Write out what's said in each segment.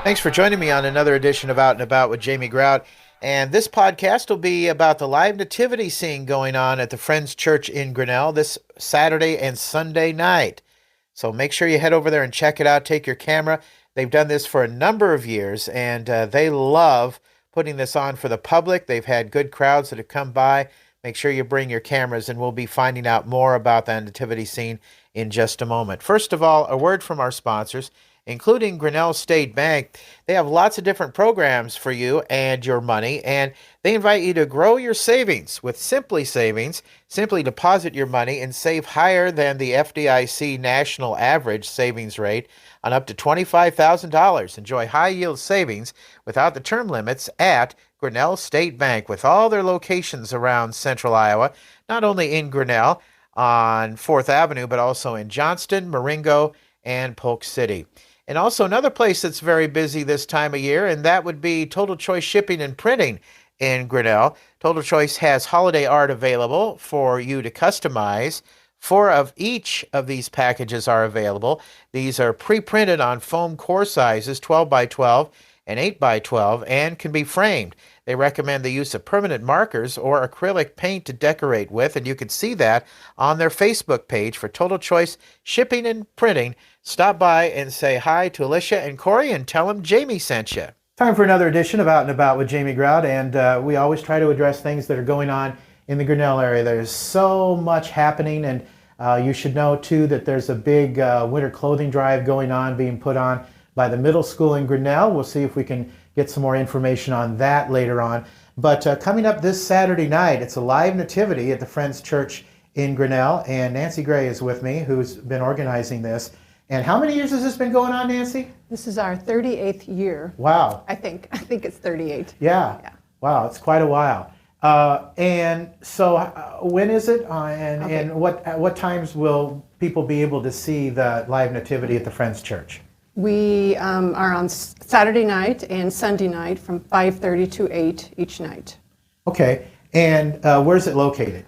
Thanks for joining me on another edition of Out and About with Jamie Grout. And this podcast will be about the live nativity scene going on at the Friends Church in Grinnell this Saturday and Sunday night. So make sure you head over there and check it out. Take your camera. They've done this for a number of years, and they love putting this on for the public. They've had good crowds that have come by. Make sure you bring your cameras, and we'll be finding out more about the nativity scene in just a moment. First of all, a word from our sponsors, including Grinnell State Bank. They have lots of different programs for you and your money, and they invite you to grow your savings with Simply Savings. Simply deposit your money and save higher than the FDIC national average savings rate on up to $25,000. Enjoy high-yield savings without the term limits at Grinnell State Bank, with all their locations around central Iowa, not only in Grinnell on 4th Avenue, but also in Johnston, Marengo, and Polk City. And also another place that's very busy this time of year, and that would be Total Choice Shipping and Printing in Grinnell. Total Choice has holiday art available for you to customize. 4 of each of these packages are available. These are pre-printed on foam core sizes, 12 by 12 and 8 by 12, and can be framed. They recommend the use of permanent markers or acrylic paint to decorate with, and you can see that on their Facebook page for Total Choice Shipping and Printing. Stop by and say hi to Alicia and Corey and tell them Jamie sent you. Time for another edition of Out and About with Jamie Grout, and we always try to address things that are going on in the Grinnell area. There's so much happening, and you should know too that there's a big winter clothing drive going on, being put on by the middle school in Grinnell. We'll see if we can get some more information on that later on. But coming up this Saturday night, it's a live nativity at the Friends Church in Grinnell, and Nancy Gray is with me, who's been organizing this. And how many years has this been going on, Nancy? This is our 38th year. Wow. I think it's 38. Yeah. Wow, it's quite a while. And so when is it? And what times will people be able to see the live nativity at the Friends Church? We are on Saturday night and Sunday night from 5:30 to 8 each night. Okay. And where's it located?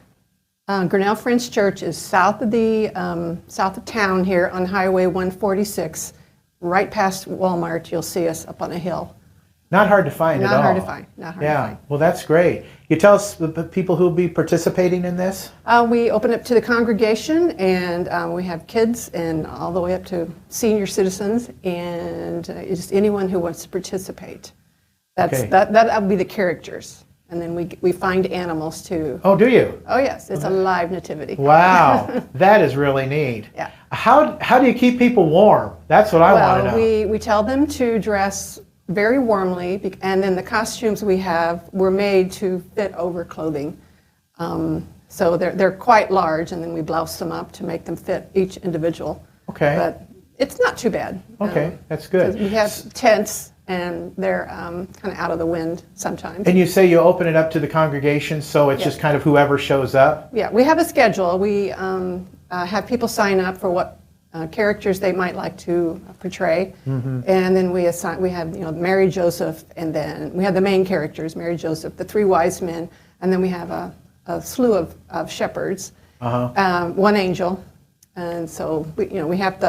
Grinnell Friends Church is south of town here on Highway 146, right past Walmart. You'll see us up on a hill. Not hard to find at all. Not hard to find. Not hard to find. Well, that's great. You tell us the people who will be participating in this? We open up to the congregation, and we have kids and all the way up to senior citizens, and just anyone who wants to participate. That'll be the characters. And then we find animals too. Oh, do you? Oh, yes. It's a live nativity. Wow. That is really neat. Yeah. How do you keep people warm? That's what I want to know. Well, we tell them to dress very warmly, and then the costumes we have were made to fit over clothing. So they're quite large, and then we blouse them up to make them fit each individual. Okay. But it's not too bad. Okay, that's good. We have tents, and they're kind of out of the wind sometimes. And you say you open it up to the congregation, so it's just kind of whoever shows up? Yeah, we have a schedule. We have people sign up for what characters they might like to portray, and then we have Mary, Joseph, and then we have the main characters, Mary, Joseph, the 3 wise men, and then we have a slew of shepherds, 1 angel, and so we have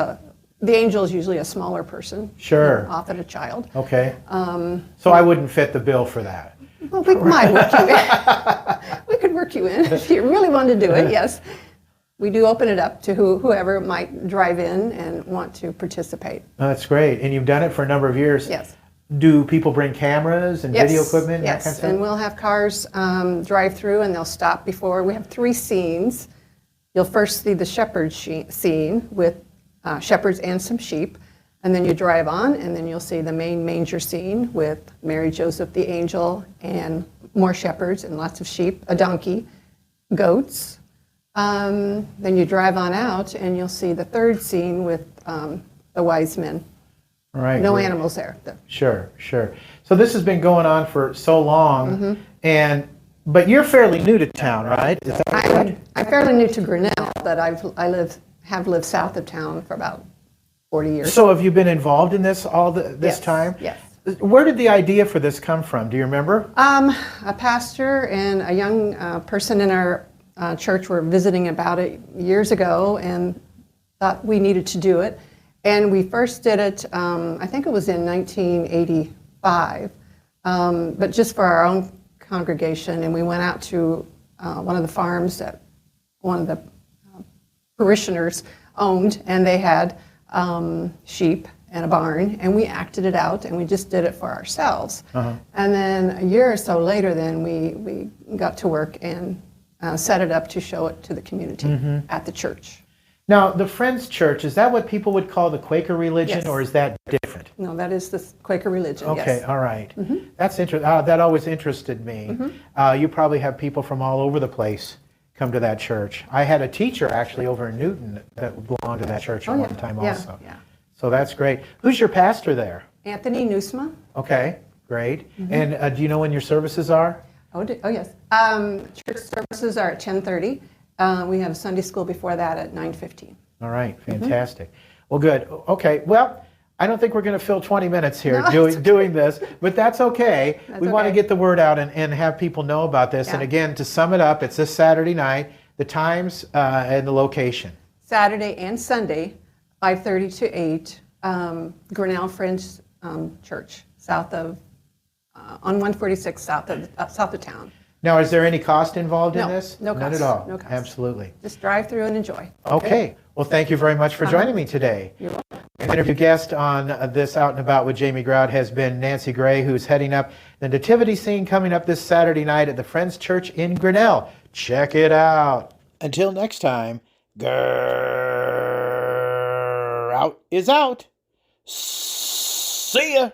the angel is usually a smaller person, sure, often a child. Okay. So I wouldn't fit the bill for that. Well, we might work you in. We could work you in if you really wanted to do it. Yes. We do open it up to whoever might drive in and want to participate. Oh, that's great. And you've done it for a number of years. Yes. Do people bring cameras and video equipment? Yes, that kind of stuff? And we'll have cars drive through, and they'll stop before. We have 3 scenes. You'll first see the shepherd scene with shepherds and some sheep, and then you drive on, and then you'll see the main manger scene with Mary, Joseph, the angel, and more shepherds and lots of sheep, a donkey, goats. Then you drive on out, and you'll see the 3rd scene with the wise men. Right. No animals there. Sure. So this has been going on for so long, but you're fairly new to town, right? Is that right? I'm fairly new to Grinnell, but have lived south of town for about 40 years. So have you been involved in this this time? Yes. Where did the idea for this come from? Do you remember? A pastor and a young person in our church were visiting about it years ago and thought we needed to do it. And we first did it, I think it was in 1985, but just for our own congregation. And we went out to one of the farms that one of the parishioners owned, and they had sheep and a barn, and we acted it out, and we just did it for ourselves. And then a year or so later, then we got to work and set it up to show it to the community at the church. Now, the Friends Church, is that what people would call the Quaker religion, Yes. or is that different? No, that is the Quaker religion, Okay, yes. all right. That's interesting. That always interested me. You probably have people from all over the place come to that church. I had a teacher actually over in Newton that belonged to that church at one time also. Yeah. So that's great. Who's your pastor there? Anthony Nusma. Okay, great. And do you know when your services are? Oh yes. Church services are at 10:30. We have Sunday school before that at 9:15. All right, fantastic. Well, good. Okay, well, I don't think we're going to fill 20 minutes here No, doing this, but that's okay. We want to okay. get the word out and have people know about this. And Yeah. again, to sum it up, it's this Saturday night, the times and the location. Saturday and Sunday, 5:30 to 8, Grinnell Friends Church, south of on 146 south of town. Now, is there any cost involved in No, this? no None cost, at all? no cost. Absolutely. Just drive through and enjoy. Okay. Well, thank you very much for joining me today. You're welcome. An interview guest on this Out and About with Jamie Grout has been Nancy Gray, who's heading up the Nativity Scene coming up this Saturday night at the Friends Church in Grinnell. Check it out. Until next time, Grout is out. See ya.